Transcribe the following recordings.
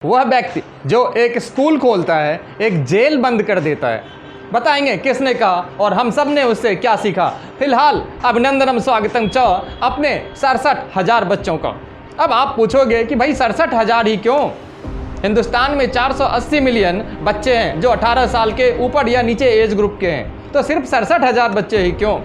वह व्यक्ति जो एक स्कूल खोलता है, एक जेल बंद कर देता है। बताएंगे किसने कहा और हम सब ने उससे क्या सीखा। फिलहाल अभिनंदनम स्वागतम च अपने 67,000 बच्चों का। अब आप पूछोगे कि भाई 67,000 ही क्यों? हिंदुस्तान में 480 मिलियन बच्चे हैं जो 18 साल के ऊपर या नीचे एज ग्रुप के हैं, तो सिर्फ 67,000 बच्चे ही क्यों?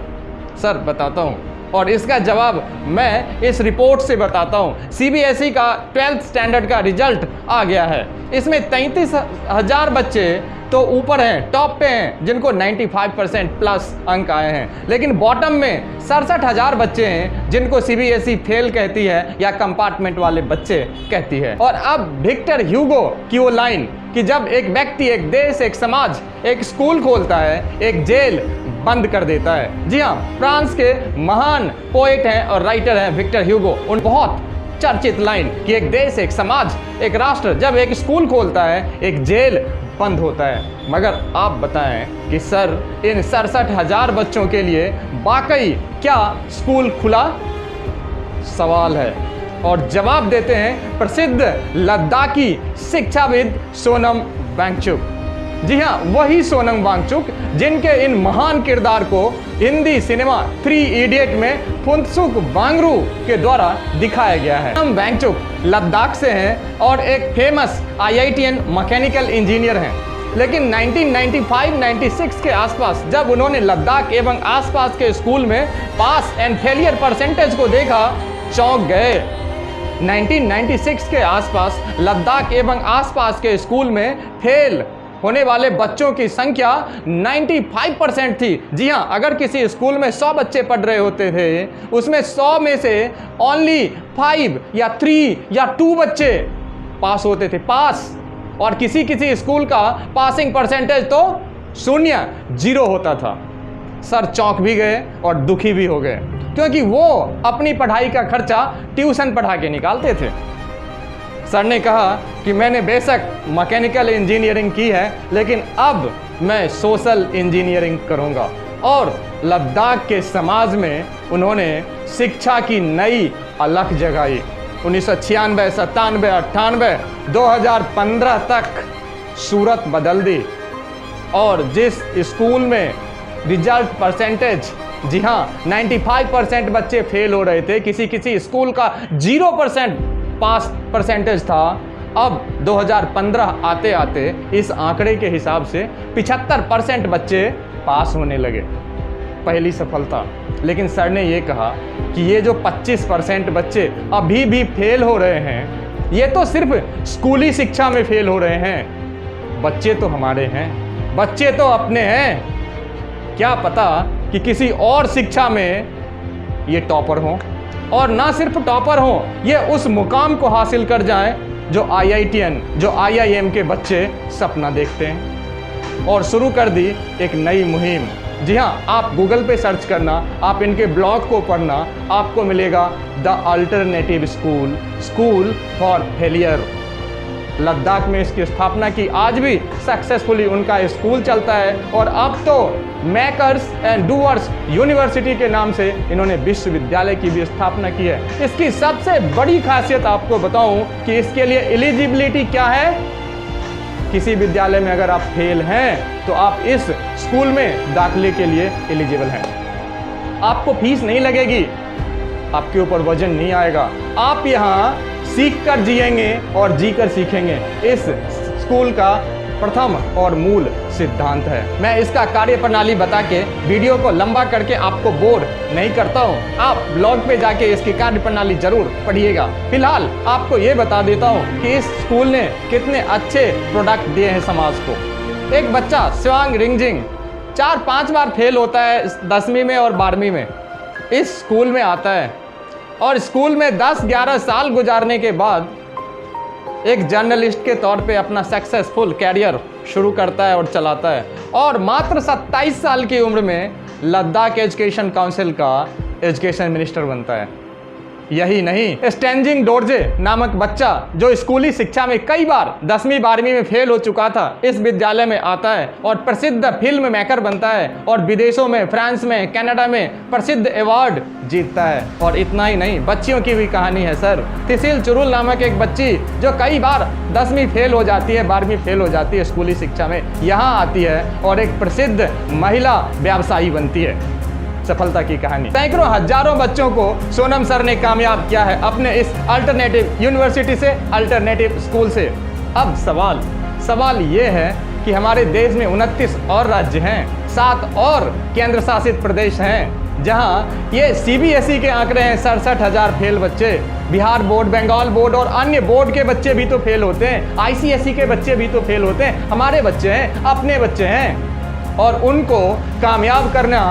सर बताता हूँ और इसका जवाब मैं इस रिपोर्ट से बताता हूँ। सीबीएसई का 12th स्टैंडर्ड का रिजल्ट आ गया है। इसमें 33,000 बच्चे तो ऊपर हैं, टॉप पे हैं, जिनको 95% प्लस अंक आए हैं, लेकिन बॉटम में 67,000 बच्चे हैं जिनको सीबीएसई फेल कहती है या कंपार्टमेंट वाले बच्चे कहती है। और अब विक्टर ह्यूगो की वो लाइन कि जब एक व्यक्ति, एक देश, एक समाज एक स्कूल खोलता है, एक जेल बंद कर देता है। जी हाँ, फ्रांस के महान पोएट हैं और राइटर हैं विक्टर ह्यूगो। उन बहुत चर्चित लाइन कि एक देश, एक समाज, एक राष्ट्र जब एक स्कूल खोलता है, एक जेल बंद होता है। मगर आप बताएं कि सर इन 67,000 बच्चों के लिए वाकई क्या स्कूल खुला? सवाल है और जवाब देते हैं प्रसिद्ध लद्दाखी शिक्षाविद सोनम वांगचुक। जी हाँ, वही सोनम वांगचुक जिनके इन महान किरदार को हिंदी सिनेमा 3 इडियट में फुनसुक वांगरू के द्वारा दिखाया गया है। सोनम वांगचुक लद्दाख से हैं और एक फेमस IITian मैकेनिकल इंजीनियर हैं। लेकिन 1995-96 के आसपास जब उन्होंने लद्दाख एवं आसपास के स्कूल में पास एंड फेलियर परसेंटेज को देखा, चौंक गए। 1996 के आसपास लद्दाख एवं आसपास के स्कूल में फेल होने वाले बच्चों की संख्या 95% थी। जी हाँ, अगर किसी स्कूल में 100 बच्चे पढ़ रहे होते थे, उसमें 100 में से ओनली 5 या 3 या 2 बच्चे पास होते थे, पास। और किसी किसी स्कूल का पासिंग परसेंटेज तो 0 होता था। सर चौंक भी गए और दुखी भी हो गए, क्योंकि वो अपनी पढ़ाई का खर्चा ट्यूशन पढ़ा के निकालते थे। सर ने कहा कि मैंने बेशक मैकेनिकल इंजीनियरिंग की है, लेकिन अब मैं सोशल इंजीनियरिंग करूंगा। और लद्दाख के समाज में उन्होंने शिक्षा की नई अलख जगाई। 1996, 97, 98, 2015 तक सूरत बदल दी। और जिस स्कूल में रिजल्ट परसेंटेज, जी हाँ, 95% बच्चे फेल हो रहे थे, किसी किसी स्कूल का 0% पास परसेंटेज था, अब 2015 आते आते इस आंकड़े के हिसाब से 75% बच्चे पास होने लगे। पहली सफलता। लेकिन सर ने ये कहा कि ये जो 25% बच्चे अभी भी फेल हो रहे हैं, ये तो सिर्फ स्कूली शिक्षा में फेल हो रहे हैं। बच्चे तो हमारे हैं, बच्चे तो अपने हैं। क्या पता कि किसी और शिक्षा में ये टॉपर हों, और ना सिर्फ टॉपर हों, ये उस मुकाम को हासिल कर जाएं जो IITian, जो IIM के बच्चे सपना देखते हैं। और शुरू कर दी एक नई मुहिम। जी हाँ, आप गूगल पे सर्च करना, आप इनके ब्लॉग को पढ़ना, आपको मिलेगा the alternative school, school for failure. Ladakh में इसकी स्थापना की, आज भी सक्सेसफुली उनका स्कूल चलता है। और अब तो मेकर्स एंड डूअर्स यूनिवर्सिटी के नाम से इन्होंने विश्वविद्यालय की भी स्थापना की है। इसकी सबसे बड़ी खासियत आपको बताऊं कि इसके लिए एलिजिबिलिटी क्या है। किसी विद्यालय में अगर आप फेल हैं तो आप इस स्कूल में दाखिले के लिए एलिजिबल हैं। आपको फीस नहीं लगेगी, आपके ऊपर वजन नहीं आएगा, आप यहाँ सीख कर जिएंगे और जीकर सीखेंगे। इस स्कूल का प्रथम और मूल सिद्धांत है। मैं इसका कार्य प्रणाली बता के वीडियो को लंबा करके आपको बोर नहीं करता हूँ। आप ब्लॉग पे जाके इसकी कार्य प्रणाली जरूर पढ़िएगा। फिलहाल आपको ये बता देता हूँ कि इस स्कूल ने कितने अच्छे प्रोडक्ट दिए हैं समाज को। एक बच्चा स्वांग रिंगजिंग 4-5 बार फेल होता है 10वीं में और 12वीं में, इस स्कूल में आता है और स्कूल में 10-11 साल गुजारने के बाद एक जर्नलिस्ट के तौर पे अपना सक्सेसफुल कैरियर शुरू करता है और चलाता है। और मात्र 27 साल की उम्र में लद्दाख एजुकेशन काउंसिल का एजुकेशन मिनिस्टर बनता है। यही नहीं, स्टैंजिंग डोरजे नामक बच्चा जो स्कूली शिक्षा में कई बार 10वीं 12वीं में फेल हो चुका था, इस विद्यालय में आता है और प्रसिद्ध फिल्म मेकर बनता है और विदेशों में, फ्रांस में, कनाडा में प्रसिद्ध अवार्ड जीतता है। और इतना ही नहीं, बच्चियों की भी कहानी है सर। तिसिल चुरुल नामक एक बच्ची जो कई बार 10वीं फेल हो जाती है, 12वीं फेल हो जाती है स्कूली शिक्षा में, यहाँ आती है और एक प्रसिद्ध महिला व्यवसायी बनती है। सफलता की कहानी। सैकड़ों हजारों बच्चों को सोनम सर ने कामयाब किया है अपने इस अल्टरनेटिव यूनिवर्सिटी से, अल्टरनेटिव स्कूल से। अब सवाल ये है कि हमारे देश में 29 और राज्य हैं, 7 और केंद्र शासित प्रदेश हैं, जहां ये CBSE के आंकड़े हैं 67,000 फेल बच्चे। बिहार बोर्ड, बंगाल बोर्ड और अन्य बोर्ड के बच्चे भी तो फेल होते हैं, ICSE के बच्चे भी तो फेल होते हैं। हमारे बच्चे हैं, अपने बच्चे हैं, और उनको कामयाब करना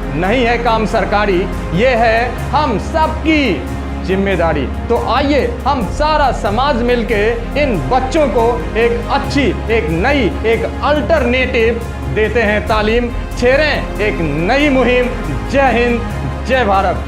नहीं है काम सरकारी, ये है हम सबकी जिम्मेदारी। तो आइए हम सारा समाज मिलके इन बच्चों को एक अच्छी, एक नई, एक अल्टरनेटिव देते हैं तालीम, छेड़ें एक नई मुहिम। जय हिंद, जय भारत।